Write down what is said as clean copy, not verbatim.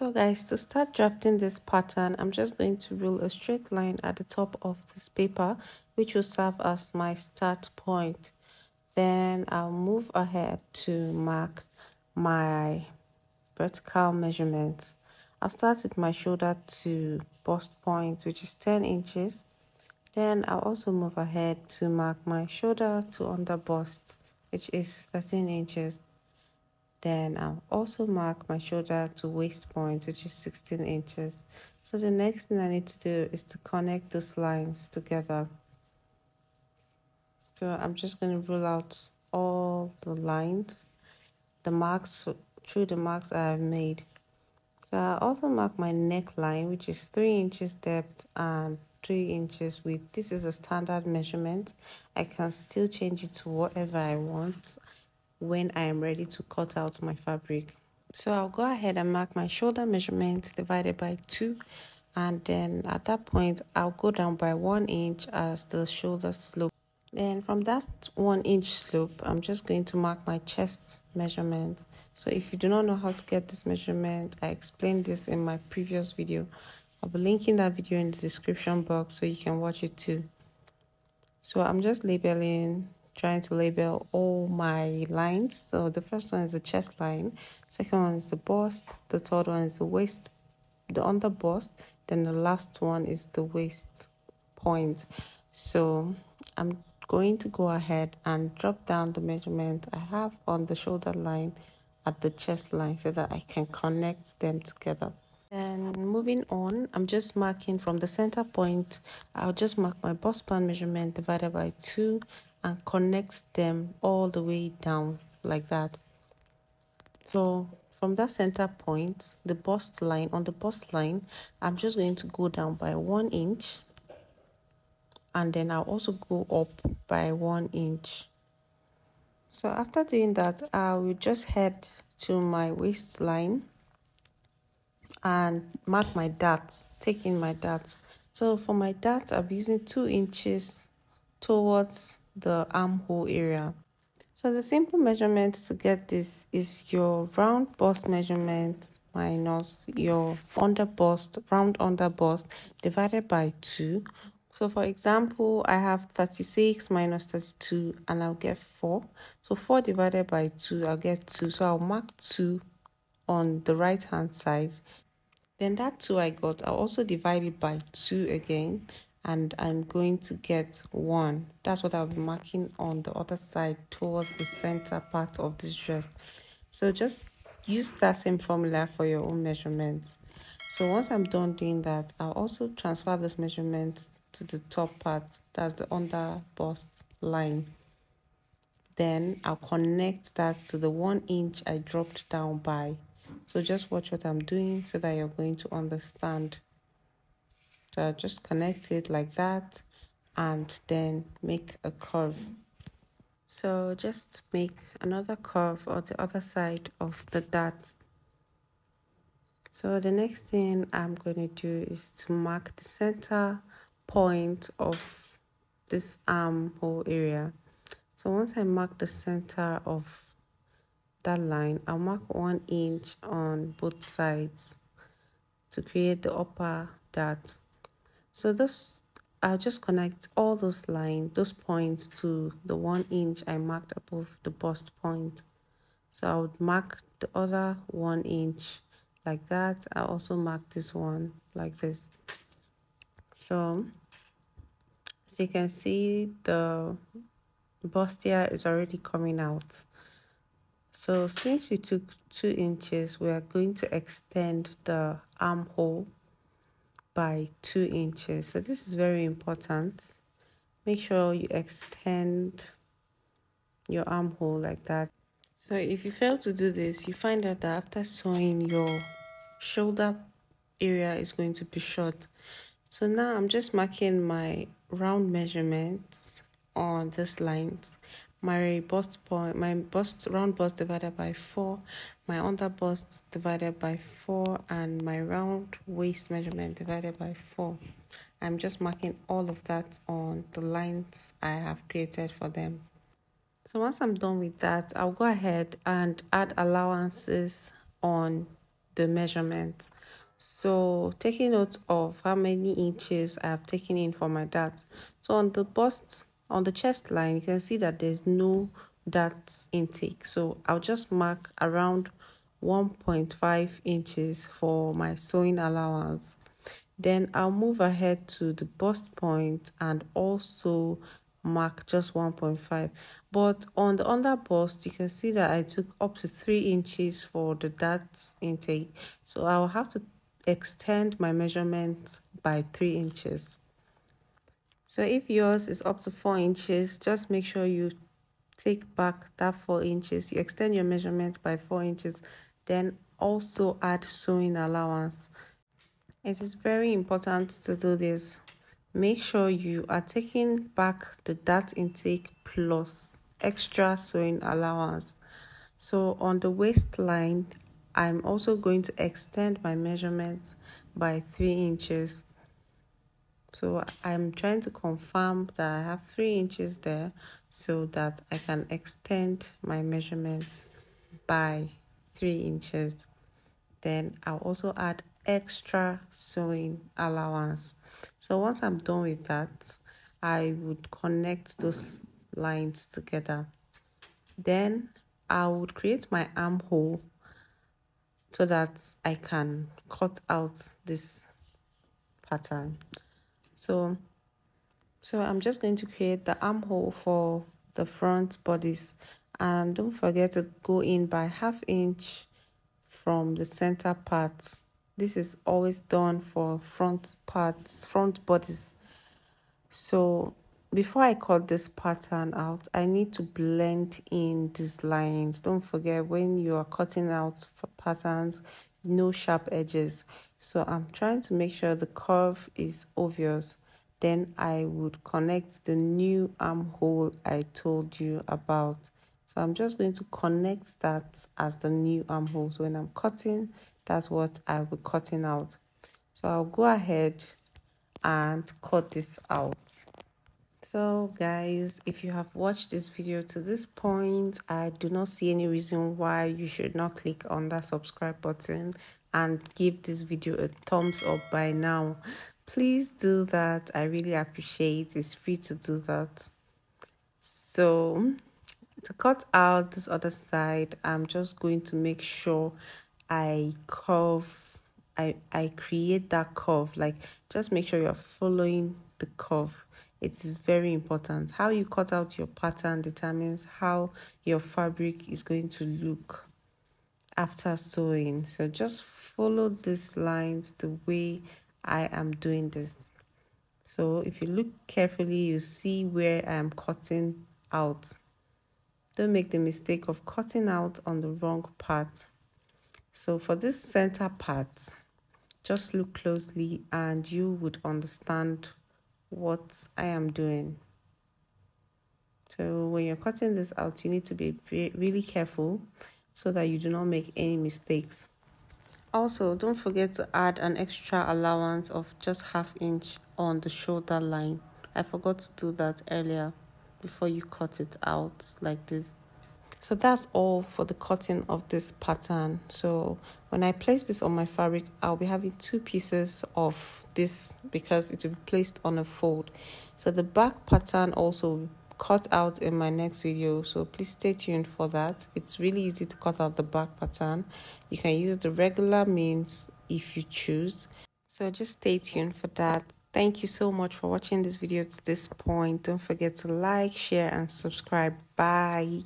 So guys, to start drafting this pattern, I'm just going to rule a straight line at the top of this paper, which will serve as my start point. Then I'll move ahead to mark my vertical measurements. I'll start with my shoulder to bust point, which is 10 inches. Then I'll also move ahead to mark my shoulder to under bust, which is 13 inches. Then I'll also mark my shoulder to waist point, which is 16 inches. So the next thing I need to do is to connect those lines together. So I'm just going to rule out all the lines, the marks, through the marks I have made. So I also mark my neckline, which is 3 inches depth and 3 inches width. This is a standard measurement. I can still change it to whatever I want when I am ready to cut out my fabric. So I'll go ahead and mark my shoulder measurement divided by 2, and then at that point I'll go down by 1 inch as the shoulder slope. Then from that 1 inch slope, I'm just going to mark my chest measurement. So if you do not know how to get this measurement, I explained this in my previous video. I'll be linking that video in the description box so you can watch it too. So I'm just trying to label all my lines. So the first one is the chest line, second one is the bust, the third one is the waist, the under bust, then the last one is the waist point. So I'm going to go ahead and drop down the measurement I have on the shoulder line at the chest line so that I can connect them together. And moving on, I'm just marking from the center point. I'll just mark my bust band measurement divided by 2 and connect them all the way down like that. So from that center point, the bust line, on the bust line, I'm just going to go down by 1 inch, and then I'll also go up by 1 inch. So after doing that, I will just head to my waistline and mark my darts, take in my darts. So for my darts, I'm using 2 inches towards the armhole area. So the simple measurement to get this is your round bust measurement minus your under bust, round under bust, divided by 2. So for example, I have 36 minus 32 and I'll get 4. So 4 divided by 2, I'll get 2. So I'll mark 2 on the right hand side. Then that 2 I got, I'll also divide it by 2 again, and I'm going to get 1. That's what I'll be marking on the other side towards the center part of this dress. So just use that same formula for your own measurements. So once I'm done doing that, I'll also transfer those measurements to the top part, that's the under bust line. Then I'll connect that to the 1 inch I dropped down by. So just watch what I'm doing so that you're going to understand. So I'll just connect it like that and then make a curve. So just make another curve on the other side of the dart. So the next thing I'm going to do is to mark the center point of this armhole area. So once I mark the center of that line, I'll mark 1 inch on both sides to create the upper dart. So I'll just connect all those lines, those points, to the 1 inch I marked above the bust point. So I would mark the other 1 inch like that. I also mark this one like this. So as you can see, the bustier is already coming out. So since we took 2 inches, we are going to extend the armhole by 2 inches. So this is very important. Make sure you extend your armhole like that. So if you fail to do this, you find out that after sewing, your shoulder area is going to be short. So now I'm just marking my round measurements on these lines. My bust point, round bust divided by 4, my under bust divided by 4, and my round waist measurement divided by 4. I'm just marking all of that on the lines I have created for them. So once I'm done with that, I'll go ahead and add allowances on the measurement. So taking note of how many inches I have taken in for my dart. So on the chest line, you can see that there's no dart intake. So I'll just mark around 1.5 inches for my sewing allowance. Then I'll move ahead to the bust point and also mark just 1.5. But on the under bust, you can see that I took up to 3 inches for the dart intake. So I'll have to extend my measurement by 3 inches. So if yours is up to 4 inches, just make sure you take back that 4 inches. You extend your measurement by 4 inches. Then also add sewing allowance. It is very important to do this. Make sure you are taking back the dart intake plus extra sewing allowance. So on the waistline, I'm also going to extend my measurement by 3 inches. So I'm trying to confirm that I have 3 inches there so that I can extend my measurements by 3 inches. Then I'll also add extra sewing allowance. So once I'm done with that, I would connect those lines together. Then I would create my armhole so that I can cut out this pattern. So I'm just going to create the armhole for the front bodice, and don't forget to go in by 1/2 inch from the center part. This is always done for front bodies. So before I cut this pattern out, I need to blend in these lines. Don't forget, when you are cutting out for patterns, no sharp edges. So I'm trying to make sure the curve is obvious. Then I would connect the new armhole I told you about. So I'm just going to connect that as the new armhole. So when I'm cutting, that's what I'll be cutting out. So I'll go ahead and cut this out. So guys, if you have watched this video to this point, I do not see any reason why you should not click on that subscribe button and give this video a thumbs up by now. Please do that. I really appreciate it. It's free to do that. So to cut out this other side, I'm just going to make sure I create that curve. Like, just make sure you're following the curve. It is very important. How you cut out your pattern determines how your fabric is going to look after sewing. So just follow these lines the way I am doing this. So if you look carefully, you see where I am cutting out. Don't make the mistake of cutting out on the wrong part. So for this center part, just look closely and you would understand what I am doing. So when you're cutting this out, you need to be really careful so that you do not make any mistakes. Also, don't forget to add an extra allowance of just 1/2 inch on the shoulder line. I forgot to do that earlier before you cut it out like this. So that's all for the cutting of this pattern. So when I place this on my fabric, I'll be having 2 pieces of this because it will be placed on a fold. So the back pattern also cut out in my next video, so please stay tuned for that. It's really easy to cut out the back pattern. You can use the regular means if you choose. So just stay tuned for that. Thank you so much for watching this video to this point. Don't forget to like, share, and subscribe. Bye.